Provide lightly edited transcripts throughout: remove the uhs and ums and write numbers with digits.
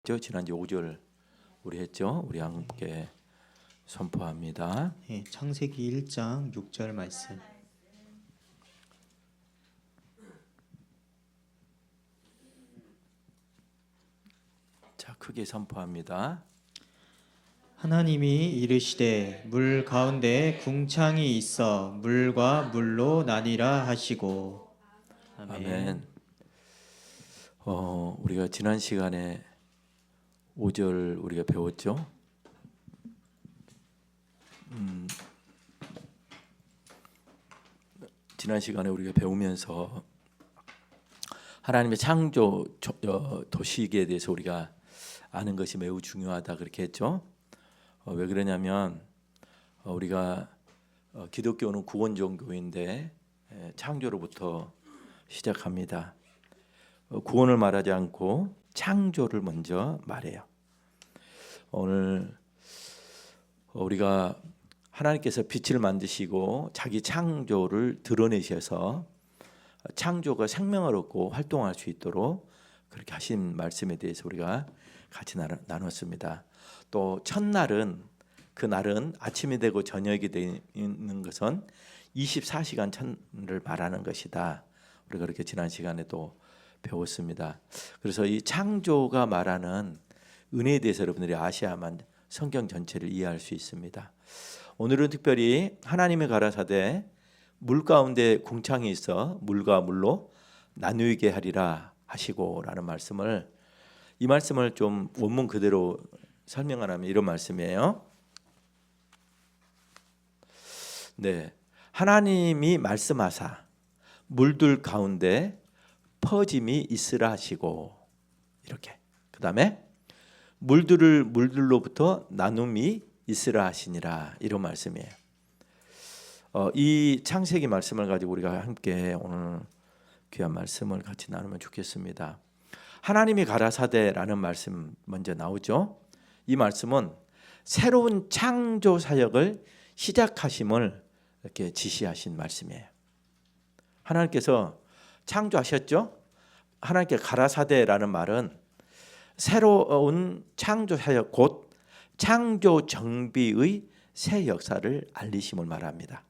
지난주 5절 우리 했죠. 우리 함께 선포합니다. 예, 창세기 1장 6절 말씀. 자, 크게 선포합니다. 하나님이 이르시되 물 가운데 궁창이 있어 물과 물로 나뉘라 하시고. 아멘. 우리가 지난 시간에 5절 우리가 배웠죠. 지난 시간에 우리가 배우면서 하나님의 창조 도시기에 대해서 우리가 아는 것이 매우 중요하다 그렇게 했죠. 왜 그러냐면 우리가 기독교는 구원 종교인데 창조로부터 시작합니다. 구원을 말하지 않고 창조를 먼저 말해요. 오늘 우리가 하나님께서 빛을 만드시고 자기 창조를 드러내셔서 창조가 생명을 얻고 활동할 수 있도록 그렇게 하신 말씀에 대해서 우리가 같이 나눴습니다. 또 첫날은 그날은 아침이 되고 저녁이 되는 것은 24시간 천을 말하는 것이다. 우리가 그렇게 지난 시간에 또 배웠습니다. 그래서 이 창조가 말하는 은혜에 대해서 여러분들이 아셔야만 성경 전체를 이해할 수 있습니다. 오늘은 특별히 하나님의 가라사대 물 가운데 궁창이 있어 물과 물로 나누게 하리라 하시고라는 말씀을, 이 말씀을 좀 원문 그대로 설명하면 이런 말씀이에요. 네, 하나님이 말씀하사 물들 가운데 퍼짐이 있으라 하시고, 이렇게 그 다음에 물들을 물들로부터 나눔이 있으라 하시니라, 이런 말씀이에요. 이 창세기 말씀을 가지고 우리가 함께 오늘 귀한 말씀을 같이 나누면 좋겠습니다. 하나님이 가라사대라는 말씀 먼저 나오죠. 이 말씀은 새로운 창조 사역을 시작하심을 이렇게 지시하신 말씀이에요. 하나님께서 창조하셨죠. 하나님께 가라사대라는 말은 새로운 창조 사역, 곧 창조 정비의 새 역사를 알리심을 말합니다.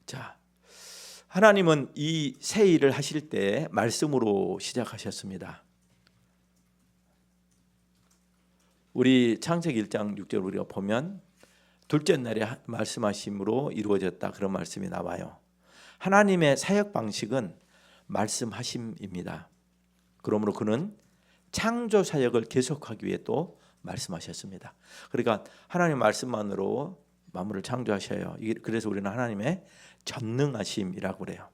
자, 하나님은 이 새 일을 하실 때 말씀으로 시작하셨습니다. 우리 창세기 1장 6절 우리가 보면 둘째 날에 말씀하심으로 이루어졌다, 그런 말씀이 나와요. 하나님의 사역 방식은 말씀하심입니다. 그러므로 그는 창조 사역을 계속하기 위해 또 말씀하셨습니다. 그러니까 하나님 말씀만으로 만물을 창조하셔요. 그래서 우리는 하나님의 전능하심이라고 그래요.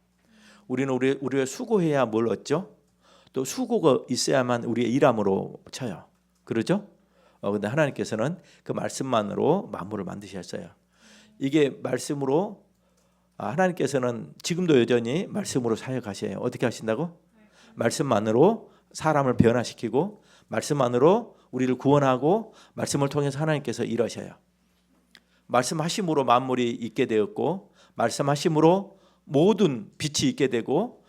우리는 우리가 수고해야 뭘 얻죠? 또 수고가 있어야만 우리의 일함으로 쳐요. 그러죠? 근데 하나님께서는 그 말씀만으로 만물을 만드셨어요. 이게 말씀으로, 하나님께서는 지금도 여전히 말씀으로 사역하셔요. 어떻게 하신다고? 말씀만으로 사람을 변화시키고 말씀만으로 우리를 구원하고 말씀을 통해서 하나님께서 일하셔요. 말씀하심으로 만물이 있게 되었고 말씀하심으로 모든 빛이 있게 되고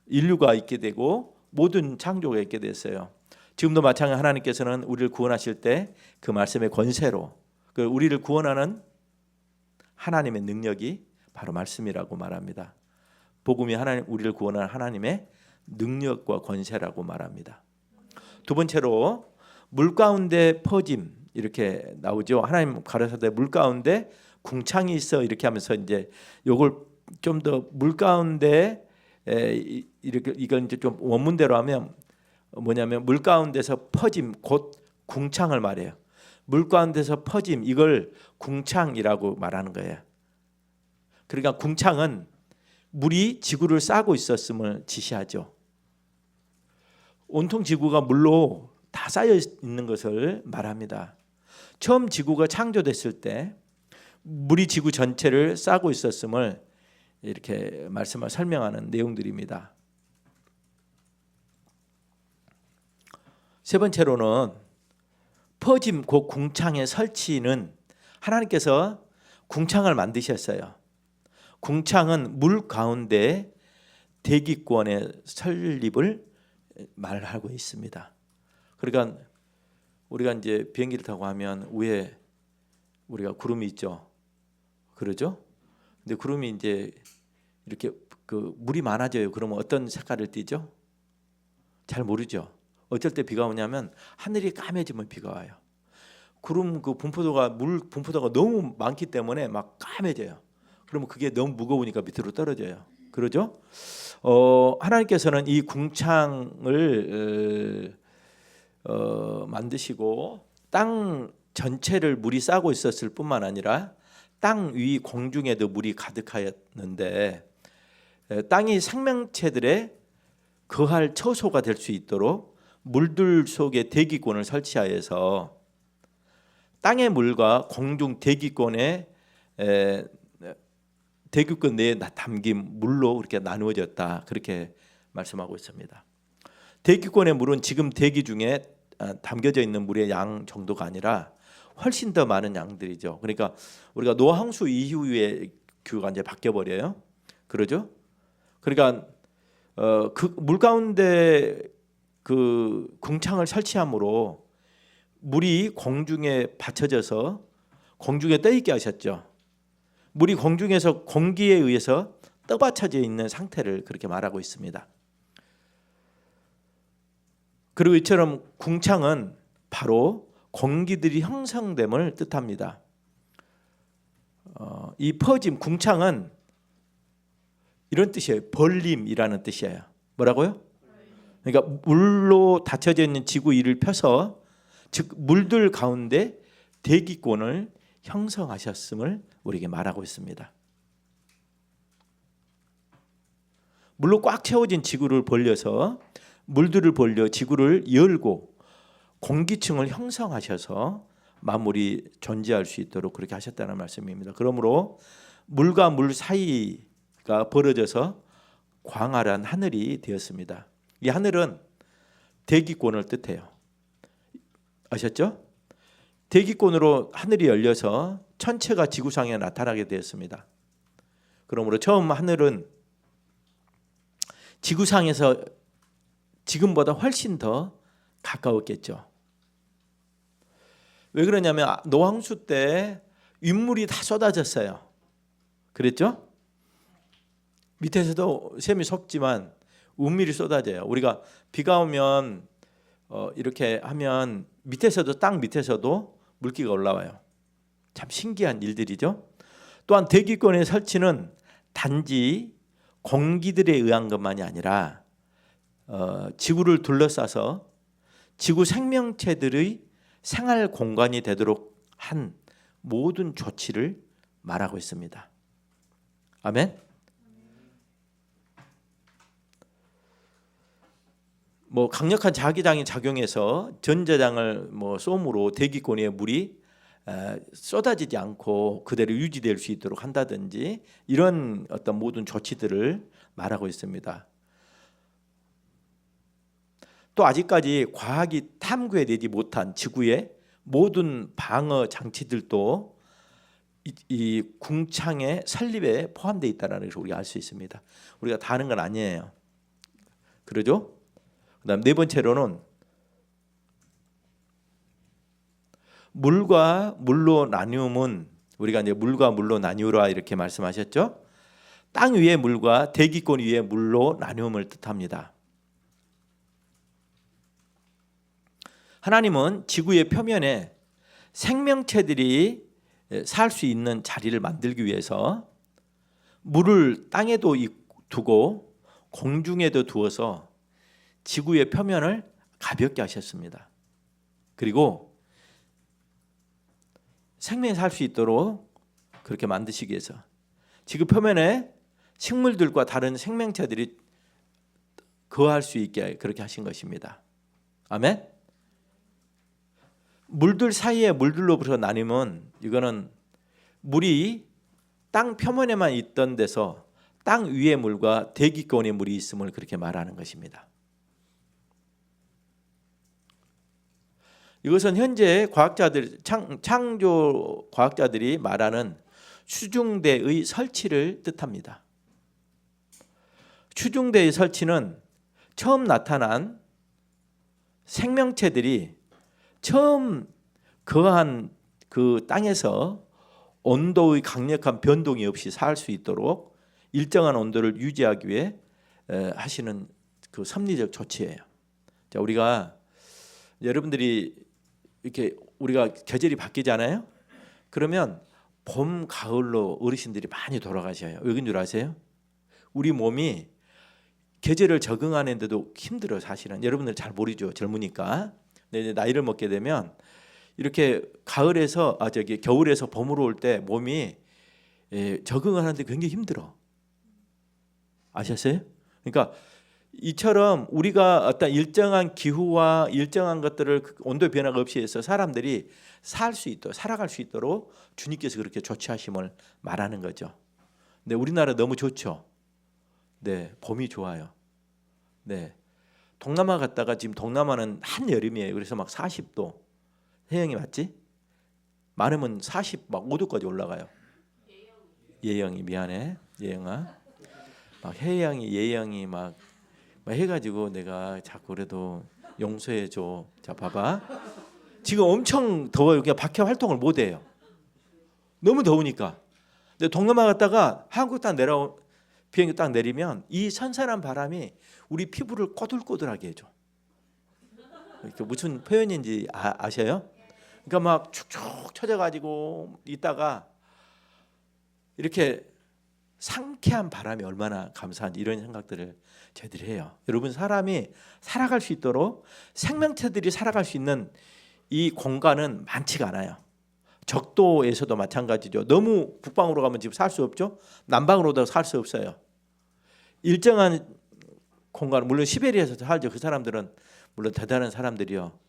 인류가 있게 되고 모든 창조가 있게 됐어요. 지금도 마찬가지로 하나님께서는 우리를 구원하실 때 그 말씀의 권세로, 우리를 구원하는 하나님의 능력이 바로 말씀이라고 말합니다. 복음이 우리를 구원하는 하나님의 능력과 권세라고 말합니다. 두 번째로 물 가운데 퍼짐, 이렇게 나오죠. 하나님 가라사대 물 가운데 궁창이 있어, 이렇게 하면서 이제 요걸 좀 더 물 가운데 이렇게, 이건 이제 좀 원문대로 하면 뭐냐면 물 가운데서 퍼짐, 곧 궁창을 말해요. 물 가운데서 퍼짐, 이걸 궁창이라고 말하는 거예요. 그러니까 궁창은 물이 지구를 싸고 있었음을 지시하죠. 온통 지구가 물로 다 쌓여 있는 것을 말합니다. 처음 지구가 창조됐을 때 물이 지구 전체를 싸고 있었음을 이렇게 말씀을 설명하는 내용들입니다. 세 번째로는 퍼짐, 곧 궁창의 설치는 하나님께서 궁창을 만드셨어요. 궁창은 물 가운데 대기권의 설립을 말하고 있습니다. 그러니까 우리가 이제 비행기를 타고 하면 위에 우리가 구름이 있죠. 그러죠? 근데 구름이 이제 이렇게 그 물이 많아져요. 그러면 어떤 색깔을 띠죠? 잘 모르죠. 어쩔 때 비가 오냐면 하늘이 까매지면 비가 와요. 구름 그 분포도가 물 분포도가 너무 많기 때문에 막 까매져요. 그러면 그게 너무 무거우니까 밑으로 떨어져요. 그러죠? 하나님께서는 이 궁창을 만드시고 땅 전체를 물이 싸고 있었을 뿐만 아니라 땅 위 공중에도 물이 가득하였는데 땅이 생명체들의 거할 처소가 될 수 있도록 물들 속에 대기권을 설치하여서 땅의 물과 공중 대기권의 대기권 내에 담긴 물로 그렇게 나누어졌다. 그렇게 말씀하고 있습니다. 대기권의 물은 지금 대기 중에 담겨져 있는 물의 양 정도가 아니라 훨씬 더 많은 양들이죠. 그러니까 우리가 노아 홍수 이후에 규가 이제 바뀌어 버려요. 그러죠? 그러니까 그 물 가운데 그 궁창을 설치함으로 물이 공중에 받쳐져서 공중에 떠 있게 하셨죠. 물이 공중에서 공기에 의해서 떠받쳐져 있는 상태를 그렇게 말하고 있습니다. 그리고 이처럼 궁창은 바로 공기들이 형성됨을 뜻합니다. 이 퍼짐, 궁창은 이런 뜻이에요. 벌림이라는 뜻이에요. 뭐라고요? 그러니까 물로 닫혀져 있는 지구 위를 펴서 즉 물들 가운데 대기권을 형성하셨음을 우리에게 말하고 있습니다. 물로 꽉 채워진 지구를 벌려서 물들을 벌려 지구를 열고 공기층을 형성하셔서 만물이 존재할 수 있도록 그렇게 하셨다는 말씀입니다. 그러므로 물과 물 사이가 벌어져서 광활한 하늘이 되었습니다. 이 하늘은 대기권을 뜻해요. 아셨죠? 대기권으로 하늘이 열려서 천체가 지구상에 나타나게 되었습니다. 그러므로 처음 하늘은 지구상에서 지금보다 훨씬 더 가까웠겠죠. 왜 그러냐면 노홍수 때 윗물이 다 쏟아졌어요. 그랬죠? 밑에서도 샘이 솟지만 윗물이 쏟아져요. 우리가 비가 오면 이렇게 하면 밑에서도 땅 밑에서도 물기가 올라와요. 참 신기한 일들이죠. 또한 대기권의 설치는 단지 공기들에 의한 것만이 아니라 지구를 둘러싸서 지구 생명체들의 생활 공간이 되도록 한 모든 조치를 말하고 있습니다. 아멘. 뭐 강력한 자기장이 작용해서 전자장을 쏘므로 대기권의 물이 쏟아지지 않고 그대로 유지될 수 있도록 한다든지 이런 어떤 모든 조치들을 말하고 있습니다. 또 아직까지 과학이 탐구해내지 못한 지구의 모든 방어 장치들도 이 궁창의 설립에 포함되어 있다는 것을 우리가 알 수 있습니다. 우리가 다 아는 건 아니에요. 그러죠? 그다음 네 번째로는 물과 물로 나뉘음은 우리가 이제 물과 물로 나뉘으라 이렇게 말씀하셨죠? 땅 위의 물과 대기권 위의 물로 나뉘음을 뜻합니다. 하나님은 지구의 표면에 생명체들이 살 수 있는 자리를 만들기 위해서 물을 땅에도 두고 공중에도 두어서 지구의 표면을 가볍게 하셨습니다. 그리고 생명이 살 수 있도록 그렇게 만드시기 위해서 지구 표면에 식물들과 다른 생명체들이 거할 수 있게 그렇게 하신 것입니다. 아멘. 물들 사이에 물들로부터 나뉘면 이거는 물이 땅 표면에만 있던 데서 땅 위의 물과 대기권의 물이 있음을 그렇게 말하는 것입니다. 이것은 현재 과학자들 창조 과학자들이 말하는 수중대의 설치를 뜻합니다. 수중대의 설치는 처음 나타난 생명체들이 처음 거한 그 땅에서 온도의 강력한 변동이 없이 살 수 있도록 일정한 온도를 유지하기 위해 하시는 그 섭리적 조치예요. 자, 우리가 여러분들이 이렇게 우리가 계절이 바뀌잖아요. 그러면 봄, 가을로 어르신들이 많이 돌아가셔요. 왜인 줄 아세요? 우리 몸이 계절을 적응하는데도 힘들어 사실은. 여러분들 잘 모르죠. 젊으니까. 근데 이제 나이를 먹게 되면 이렇게 가을에서 겨울에서 봄으로 올 때 몸이 적응을 하는데 굉장히 힘들어. 아셨어요? 그러니까 이처럼 우리가 어떤 일정한 기후와 일정한 것들을 온도 변화가 없이 해서 사람들이 살아갈 수 있도록 주님께서 그렇게 조치하심을 말하는 거죠. 근데 우리나라 너무 좋죠. 네, 봄이 좋아요. 네, 동남아 갔다가 지금 동남아는 한여름이에요. 그래서 막 40도 해영이 맞지? 많으면 45도까지 올라가요. 예영이 미안해, 예영아. 막 해영이 예영이 막 해가지고 내가 자꾸 그래도 용서해 줘. 자, 봐봐. 지금 엄청 더워요. 그냥 밖에 활동을 못 해요. 너무 더우니까. 근데 동남아 갔다가 한국 비행기 딱 내리면 이 선선한 바람이 우리 피부를 꼬들꼬들하게 해줘. 이렇게 무슨 표현인지 아셔요? 그러니까 막 축축 처져가지고 있다가 이렇게 상쾌한 바람이 얼마나 감사한지 이런 생각들을 저희들이 해요. 여러분, 사람이 살아갈 수 있도록 생명체들이 살아갈 수 있는 이 공간은 많지가 않아요. 적도에서도 마찬가지죠. 너무 북방으로 가면 지금 살 수 없죠. 남방으로도 살 수 없어요. 일정한 공간, 물론 시베리아에서 살죠. 그 사람들은 물론 대단한 사람들이요.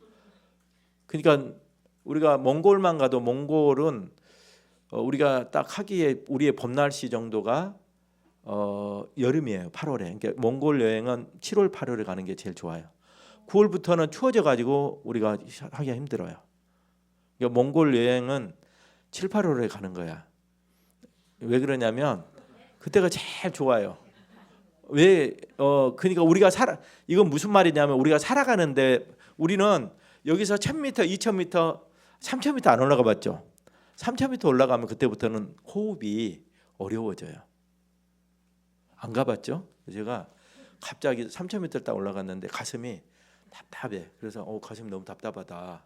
그러니까 우리가 몽골만 가도 몽골은 우리가 딱 하기에 우리의 봄 날씨 정도가 여름이에요. 8월에. 그러니까 몽골 여행은 7월, 8월에 가는 게 제일 좋아요. 9월부터는 추워져 가지고 우리가 하기가 힘들어요. 그러니까 몽골 여행은 7, 8월에 가는 거야. 왜 그러냐면 그때가 제일 좋아요. 그러니까 우리가 이건 무슨 말이냐면 우리가 살아가는데 우리는 여기서 1000m, 2000m, 3000m 안 올라가 봤죠. 3000m 올라가면 그때부터는 호흡이 어려워져요. 안 가봤죠? 제가 갑자기 3000m 딱 올라갔는데 가슴이 답답해. 그래서 가슴이 너무 답답하다.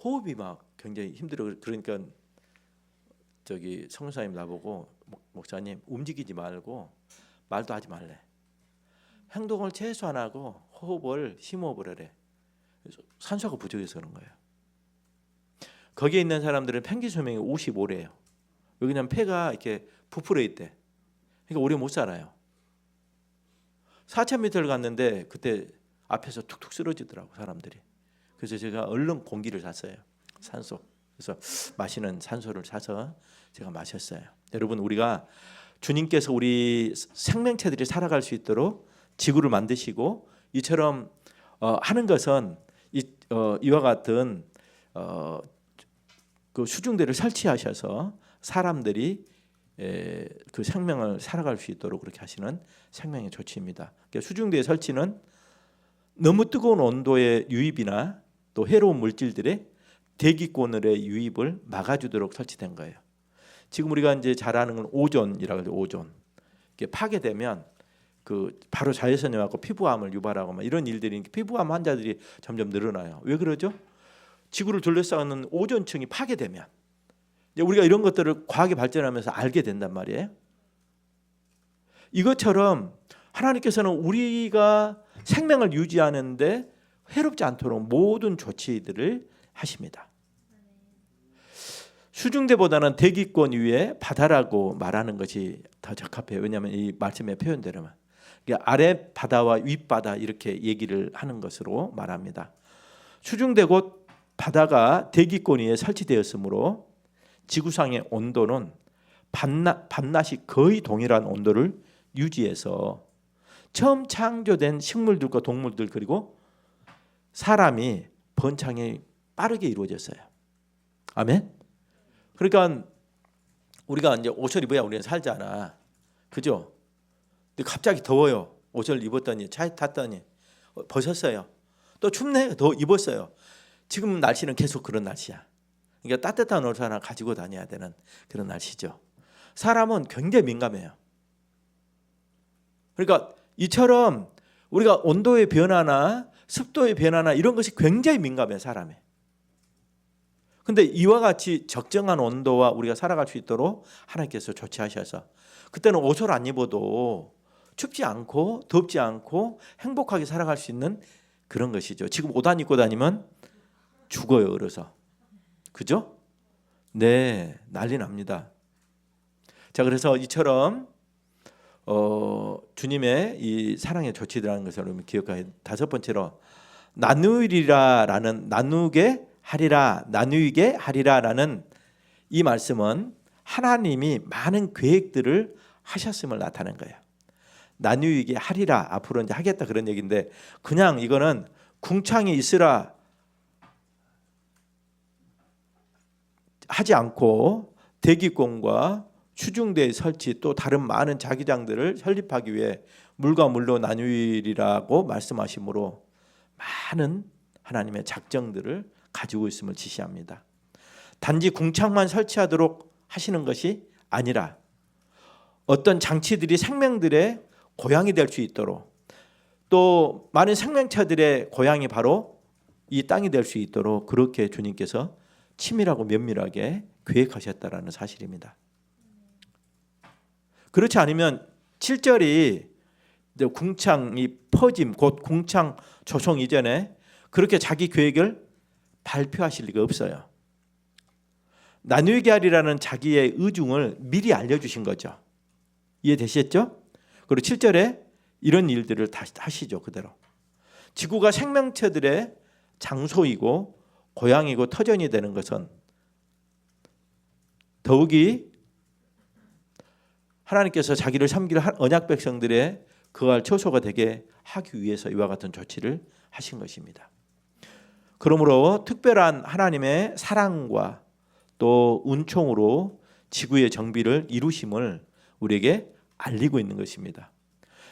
호흡이 막 굉장히 힘들어. 그러니까 성사님 나보고 목사님 움직이지 말고 말도 하지 말래. 행동을 최소한 하고 호흡을 심호흡을 하래. 산소가 부족해서 그런 거예요. 거기에 있는 사람들은 평균 수명이 55래요. 왜냐하면 폐가 이렇게 부풀어 있대. 그러니까 오래 못 살아요. 4000m를 갔는데 그때 앞에서 툭툭 쓰러지더라고 사람들이. 그래서 제가 얼른 공기를 샀어요. 산소. 그래서 마시는 산소를 사서 제가 마셨어요. 여러분, 우리가 주님께서 우리 생명체들이 살아갈 수 있도록 지구를 만드시고 이처럼 하는 것은 이와 같은 그 수중대를 설치하셔서 사람들이 그 생명을 살아갈 수 있도록 그렇게 하시는 생명의 조치입니다. 그러니까 수중대의 설치는 너무 뜨거운 온도의 유입이나 또 해로운 물질들의 대기권의 유입을 막아주도록 설치된 거예요. 지금 우리가 이제 잘 아는 건 오존이라고 하죠. 오존. 이게 파괴되면 그 바로 자외선이 와서 피부암을 유발하고 막 이런 일들이 피부암 환자들이 점점 늘어나요. 왜 그러죠? 지구를 둘러싸는 오존층이 파괴되면 우리가 이런 것들을 과학이 발전하면서 알게 된단 말이에요. 이것처럼 하나님께서는 우리가 생명을 유지하는데 해롭지 않도록 모든 조치들을 하십니다. 수중대보다는 대기권 위에 바다라고 말하는 것이 더 적합해요. 왜냐하면 이 말씀의 표현대로만 아래 바다와 윗 바다 이렇게 얘기를 하는 것으로 말합니다. 수중대 곧 바다가 대기권 위에 설치되었으므로 지구상의 온도는 밤낮이 거의 동일한 온도를 유지해서 처음 창조된 식물들과 동물들 그리고 사람이 번창이 빠르게 이루어졌어요. 아멘. 그러니까 우리가 이제 옷을 입어야 우리는 살잖아. 그죠? 근데 갑자기 더워요. 옷을 입었더니 차에 탔더니 벗었어요. 또 춥네. 더 입었어요. 지금 날씨는 계속 그런 날씨야. 그러니까 따뜻한 옷을 하나 가지고 다녀야 되는 그런 날씨죠. 사람은 굉장히 민감해요. 그러니까 이처럼 우리가 온도의 변화나 습도의 변화나 이런 것이 굉장히 민감해 사람이. 근데 이와 같이 적정한 온도와 우리가 살아갈 수 있도록 하나님께서 조치하셔서 그때는 옷을 안 입어도 춥지 않고 덥지 않고 행복하게 살아갈 수 있는 그런 것이죠. 지금 옷 안 입고 다니면 죽어요, 얼어서. 그죠? 네, 난리 납니다. 자, 그래서 이처럼 주님의 이 사랑의 조치들하는 것을 여러분 기억하여. 다섯 번째로 나누리라라는 나누게 하리라라는 이 말씀은 하나님이 많은 계획들을 하셨음을 나타낸 거예요. 나누게 하리라, 앞으로 이제 하겠다 그런 얘기인데 그냥 이거는 궁창이 있으라 하지 않고 대기권과 추중대의 설치 또 다른 많은 자기장들을 설립하기 위해 물과 물로 나누리라고 말씀하시므로 많은 하나님의 작정들을 가지고 있음을 지시합니다. 단지 궁창만 설치하도록 하시는 것이 아니라 어떤 장치들이 생명들의 고향이 될 수 있도록 또 많은 생명체들의 고향이 바로 이 땅이 될 수 있도록 그렇게 주님께서 치밀하고 면밀하게 계획하셨다라는 사실입니다. 그렇지 않으면 7절이 궁창이 퍼짐 곧 궁창 조성 이전에 그렇게 자기 계획을 발표하실 리가 없어요. 나누게 하리라는 자기의 의중을 미리 알려주신 거죠. 이해되셨죠? 그리고 7절에 이런 일들을 다시 하시죠. 그대로. 지구가 생명체들의 장소이고 고향이고 터전이 되는 것은 더욱이 하나님께서 자기를 섬길 언약 백성들의 거할 처소가 되게 하기 위해서 이와 같은 조치를 하신 것입니다. 그러므로 특별한 하나님의 사랑과 또 은총으로 지구의 정비를 이루심을 우리에게 알리고 있는 것입니다.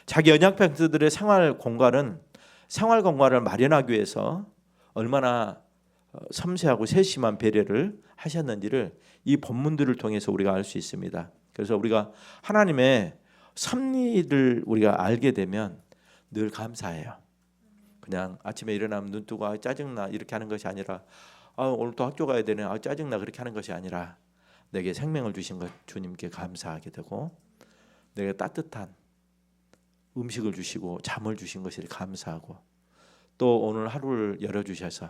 자기 언약 백성들의 생활 공간을 마련하기 위해서 얼마나 섬세하고 세심한 배려를 하셨는지를 이 본문들을 통해서 우리가 알 수 있습니다. 그래서 우리가 하나님의 섭리를 우리가 알게 되면 늘 감사해요. 그냥 아침에 일어나면 눈 뜨고 짜증나 이렇게 하는 것이 아니라 오늘 또 학교 가야 되네 짜증나 그렇게 하는 것이 아니라 내게 생명을 주신 것 주님께 감사하게 되고 내게 따뜻한 음식을 주시고 잠을 주신 것을 감사하고 또 오늘 하루를 열어주셔서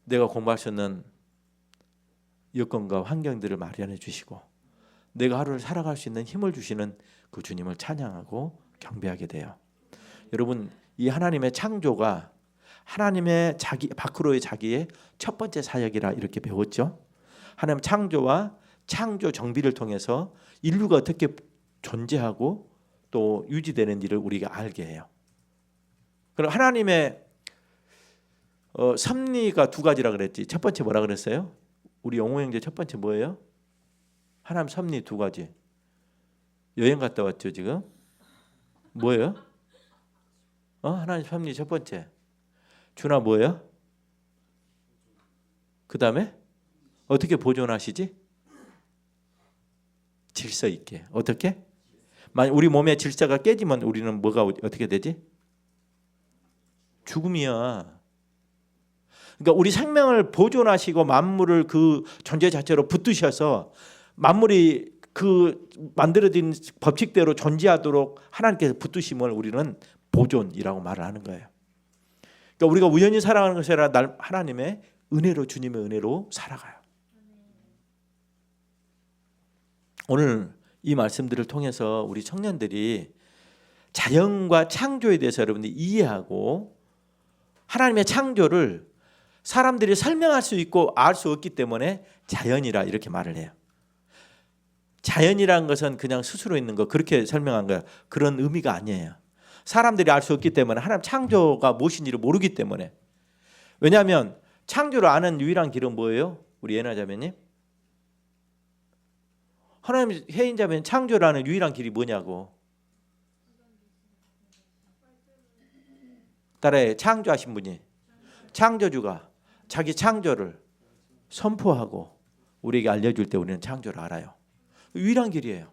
내가 공부할 수 있는 여건과 환경들을 마련해 주시고 내가 하루를 살아갈 수 있는 힘을 주시는 그 주님을 찬양하고 경배하게 돼요. 여러분 이 하나님의 창조가 하나님의 자기 밖으로의 자기의 첫 번째 사역이라 이렇게 배웠죠. 하나님 창조와 창조 정비를 통해서 인류가 어떻게 존재하고 또 유지되는 일을 우리가 알게 해요. 그럼 하나님의 섭리가 두 가지라 그랬지. 첫 번째 뭐라 그랬어요? 우리 영호 형제 첫 번째 뭐예요? 하나님 섭리 두 가지. 여행 갔다 왔죠 지금? 뭐예요? 하나님 섭리 첫 번째. 준아 뭐예요? 그 다음에 어떻게 보존하시지? 질서 있게. 어떻게? 만약 우리 몸의 질서가 깨지면 우리는 뭐가 어떻게 되지? 죽음이야. 그러니까 우리 생명을 보존하시고 만물을 그 존재 자체로 붙드셔서 만물이 그 만들어진 법칙대로 존재하도록 하나님께서 붙드심을 우리는 보존이라고 말을 하는 거예요. 그러니까 우리가 우연히 살아가는 것이 아니라 하나님의 은혜로 주님의 은혜로 살아가요. 오늘 이 말씀들을 통해서 우리 청년들이 자연과 창조에 대해서 여러분들이 이해하고 하나님의 창조를 사람들이 설명할 수 있고 알 수 없기 때문에 자연이라 이렇게 말을 해요. 자연이라는 것은 그냥 스스로 있는 거 그렇게 설명한 거야. 그런 의미가 아니에요. 사람들이 알 수 없기 때문에 하나님 창조가 무엇인지를 모르기 때문에. 왜냐하면 창조를 아는 유일한 길은 뭐예요? 우리 예나 자매님? 하나님 해인자면 창조라는 유일한 길이 뭐냐고. 따라해. 창조하신 분이, 창조주가 자기 창조를 선포하고 우리에게 알려줄 때 우리는 창조를 알아요. 유일한 길이에요.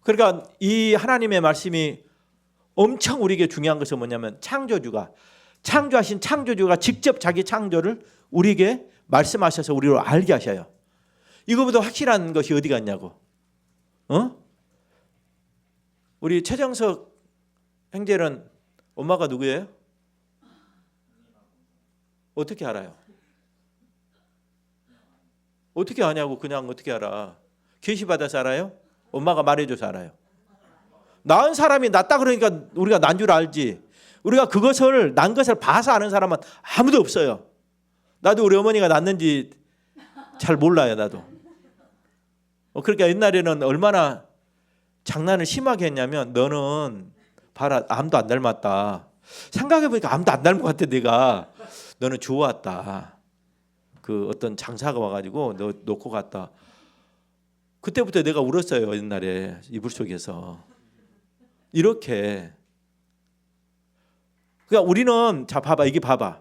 그러니까 이 하나님의 말씀이 엄청 우리에게 중요한 것은 뭐냐면 창조하신 창조주가 직접 자기 창조를 우리에게 말씀하셔서 우리로 알게 하셔요. 이거보다 확실한 것이 어디가 있냐고. 우리 최정석 형제는 엄마가 누구예요? 어떻게 알아요? 어떻게 아냐고. 그냥 어떻게 알아? 계시받아서 알아요? 엄마가 말해줘서 알아요. 낳은 사람이 낳다 그러니까 우리가 난 줄 알지. 우리가 그것을 난 것을 봐서 아는 사람은 아무도 없어요. 나도 우리 어머니가 낳는지 잘 몰라요. 나도. 그러니까 옛날에는 얼마나 장난을 심하게 했냐면 너는 봐라 아무도 안 닮았다. 생각해보니까 아무도 안 닮은 것 같아. 내가 너는 좋았다. 그 어떤 장사가 와가지고 너 놓고 갔다. 그때부터 내가 울었어요. 옛날에 이불 속에서. 이렇게. 그러니까 우리는 자 봐봐. 이게 봐봐.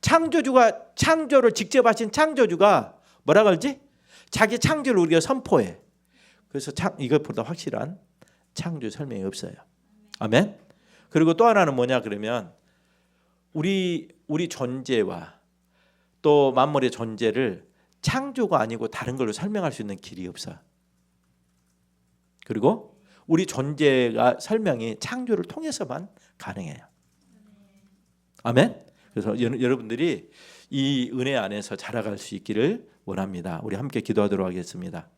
창조주가 창조를 직접 하신 창조주가 뭐라 그러지? 자기 창조를 우리가 선포해. 그래서 이것보다 확실한 창조 설명이 없어요. 아멘. 그리고 또 하나는 뭐냐 그러면 우리 존재와 또 만물의 존재를 창조가 아니고 다른 걸로 설명할 수 있는 길이 없어. 그리고 우리 존재가 설명이 창조를 통해서만 가능해요. 아멘. 그래서 여러분들이 이 은혜 안에서 자라갈 수 있기를 원합니다. 우리 함께 기도하도록 하겠습니다.